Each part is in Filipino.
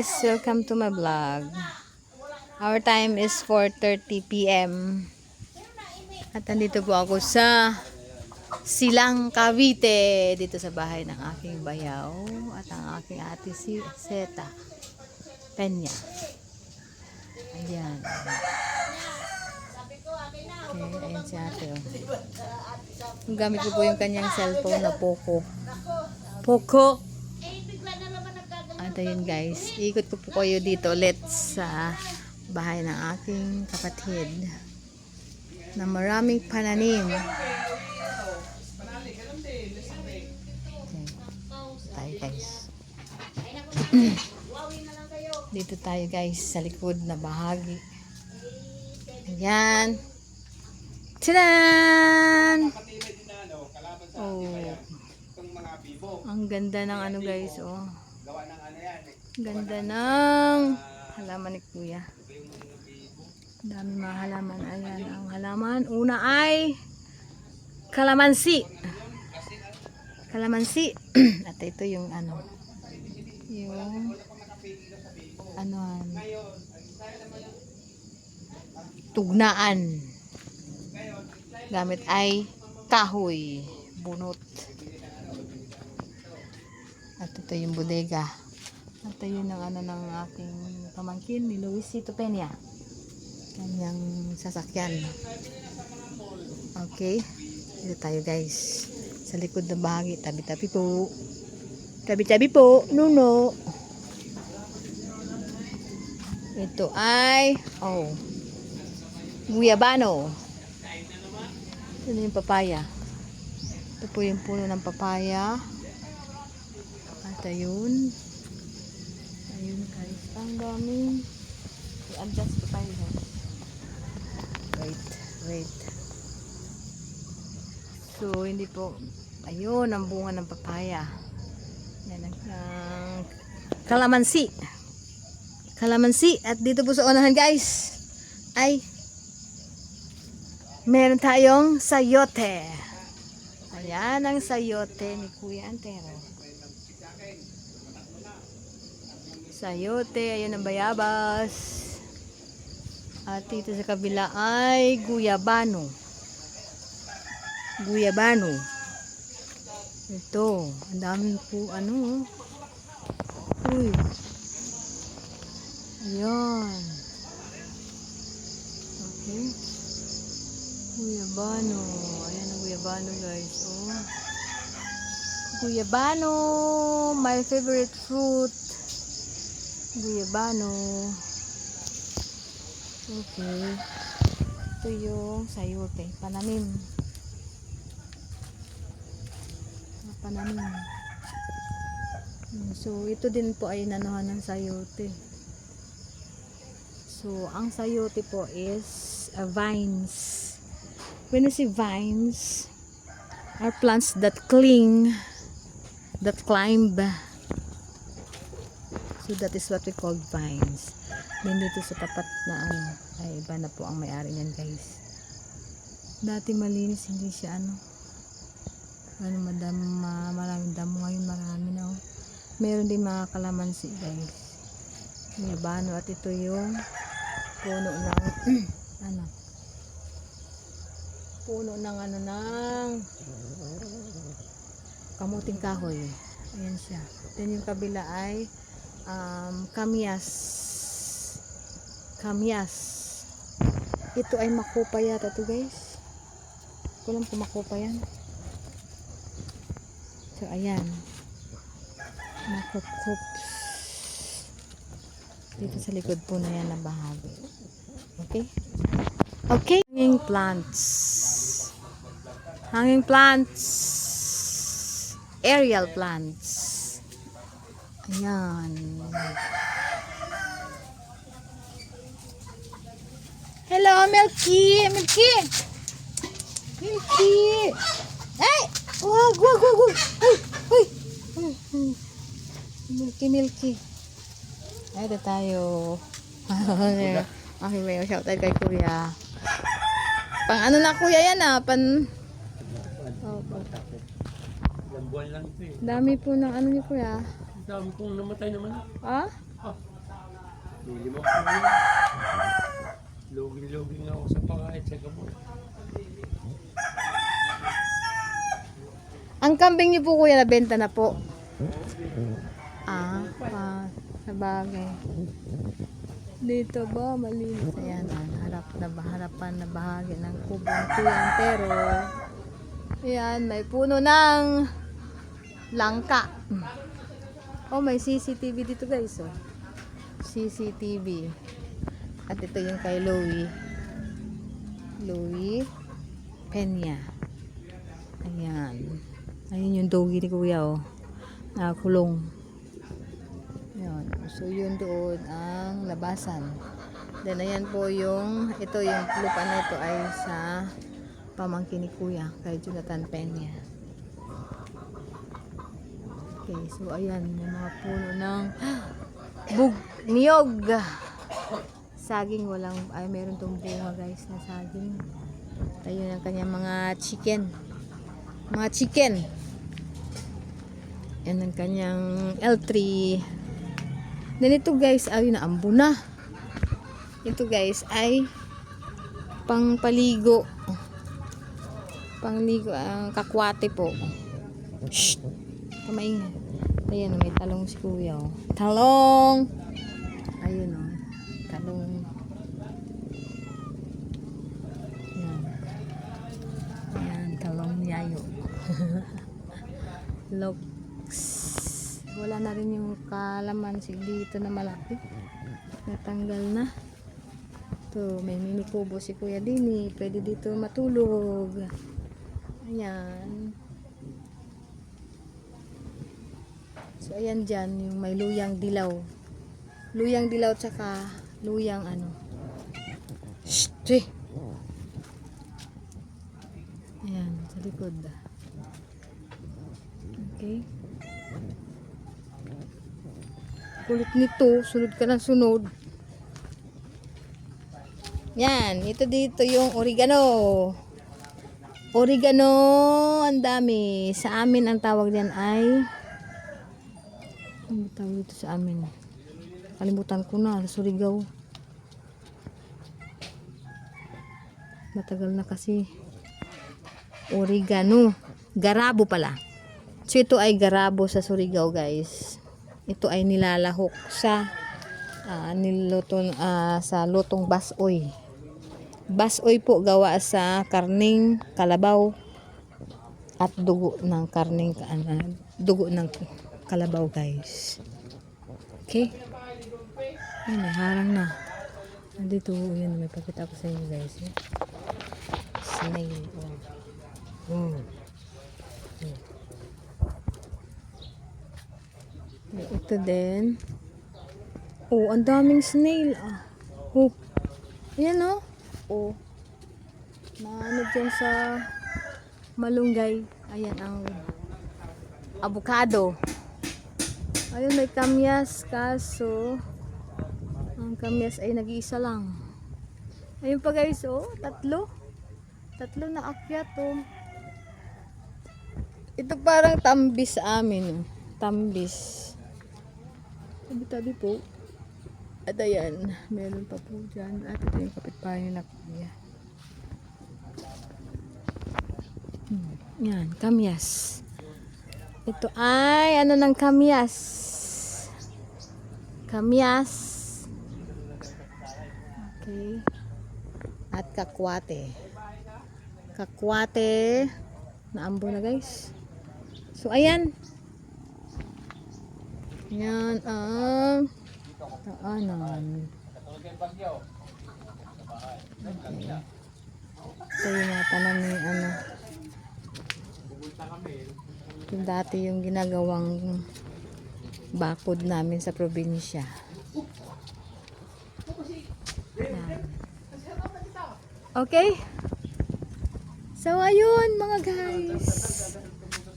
guys, welcome to my vlog. Our time is 4:30 p.m. At nandito po ako sa Silang Cavite, dito sa bahay ng aking bayaw at ang aking ate si Zeta Peña. Ayan. Okay, ayan si ate. Oh. Gamit ko po yung kanyang cellphone na Poco. At ayun guys, ikot ko po kayo dito ulit sa bahay ng aking kapatid na maraming pananim. Okay. Tayo guys. Dito tayo guys sa likod na bahagi. Ayan. Tadaan! Oh. Ang ganda ng ano guys, oh. Ganda ng halaman ni Kuya. Dami mga halaman. Ayan ang halaman. Una ay kalamansi. Kalamansi. At ito yung ano. Yung tugnaan. Gamit ay kahoy. Bunot. At ito yung bodega. At yun ang ano ng aking pamangkin ni Luisito Peña. Kanyang sasakyan. Okay. Dito tayo guys. Sa likod ng bahagi. Tabi-tabi po. Tabi-tabi po. Nuno. Ito ay guyabano. Ito na yung papaya. Ito po yung puno ng papaya. At ayun. Ayun guys, ang daming i-adjust ko tayo guys. Wait. So, hindi po, ayun, ang bunga ng papaya. Yan ang kalamansi. Kalamansi. At dito po sa unahan guys, ay meron tayong sayote. Ayan ang sayote ni Kuya Antero. Sayote, ayun ang bayabas. At dito sa kabila ay guyabano. Guyabano. Ito, ang daming po ano. Uy. Ayan. Okay. Guyabano. Ayan ang guyabano guys. Oh. Guyabano, my favorite fruit. Guyabano. Okay. Ito yung sayote. Pananim. Pananim. So, ito din po ay nanuhan ng sayote. So, ang sayote po is vines. When you see vines, are plants that cling, that climb. So that is what we call vines. Then dito sa tapat na ano, ay iba na po ang may-ari niyan guys. Dati malinis, hindi siya maraming damo, ngayon marami na. Oh. Meron din mga kalamansi guys. Guyabano at ito yung puno ng puno ng ng kamuting kahoy. Ayan siya. Then yung kabila ay kamyas. Ito ay makopa yata to guys. Kulang po makopa yan. So ayan, makops dito sa likod po na yan na bahagi. Okay, hanging plants, aerial plants. Ayan. Hello, Milky. Hey! Wag. Ay. Milky. Ay, ito tayo. Okay, may shoutout kay Kuya. Pang ano na Kuya yan Ilang buwan lang ito eh. Dami po ng ano ni Kuya. Dami kong namatay naman. Ah? Bili mo ko. Luging-luging ako sa pangahit sa gamot. Ang kambing niyo po kuya, nabenta na po. Sa bagay. Dito ba, malinis. Ayan, harapan na bahagi ng kubong ko yan. Pero, ayan, may puno ng langka. Oh, may CCTV dito guys. Oh. CCTV. At ito yung kay Louie Peña. Ayan. Ayun yung doggy ni kuya, oh. Nakakulong. Ayan. So, yun doon ang labasan. Then, ayan po ito yung lupa na ito ay sa pamangkin ni kuya, kay Jonathan Peña. Okay, so, ayan, yung mga puno ng niyog. Saging, meron tong bunga guys na saging. Ayun ang kanyang mga chicken. Yan ang kanyang L3. Then ito guys, ay naambo na. Ito guys ay pangpaligo. Pangligo ang kakwate po. Shh! Kamay. Ayan, may talong si kuya. Oh. Talong! Ayun oh. Talong. Ayan, talong yayo. Looks. Wala na rin yung kalamansi dito na malaki. Natanggal na. Ito, may mini kubo si Kuya Dini. Pwede dito matulog. Ayan. So, ayan dyan, yung may luyang dilaw. Luyang dilaw tsaka luyang ano. Shhh! Ayan, sa likod. Okay. Kulit nito, sunod ka ng sunod. Yan, ito dito yung oregano. Oregano, ang dami. Sa amin ang tawag diyan ay ano tawag dito sa amin? Kalimutan ko na, Surigao. Matagal na kasi. Oregano. Garabo pala. So ito ay garabo sa Surigao guys. Ito ay nilalahok sa sa lutong basoy. Basoy po gawa sa karning kalabaw at dugo ng kalabaw guys. Okay? Ay, harang na. Andito, yun, may pakita ko sa inyo guys. Snail. Ito din. Oh, ang daming snail. Oh. Ayan oh. Oh. Naano dyan sa malunggay. Ayan ang avocado. Ayun, may kamyas. Kaso, ang kamyas ay nag-iisa lang. Ayun pa guys, oh. Tatlo na akyat, oh. Ito parang tambis sa amin. Oh. Tambis. Tabi-tabi po. At ayan, meron pa po dyan. At ito yung kapitbahay na kuya. Yan, kamyas. Ito ay, ano ng kamyas? Kamyas. Okay. At kakwate. Kakwate. Naambo na guys. So, ayan. Yan ang daanan. Okay. Ito yung mga tanan ni ano. Ito dati yung ginagawang bakod namin sa probinsya. Yan. Okay? So, ayun mga guys.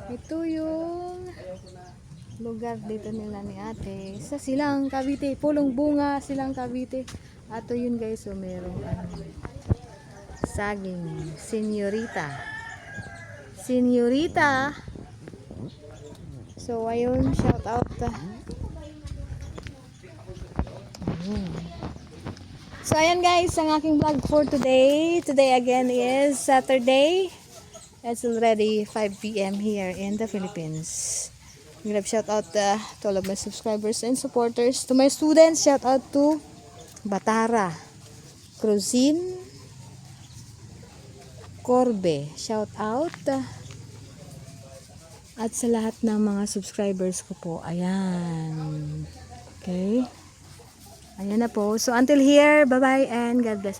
Ito yung lugar dito nila ni ate sa Silang Cavite, Pulong Bunga, Silang Cavite. Ato yun guys, so merong saging senyorita. So ayun, shout out So, ayan guys, ang aking vlog for today. Today again is Saturday. It's already 5 p.m. here in the Philippines. I'm gonna shout out to all of my subscribers and supporters. To my students, shout out to Batara, Cruzin, Corbe. Shout out. At sa lahat ng mga subscribers ko po. Ayan. Okay. Ayan na po. So until here, bye-bye and God bless.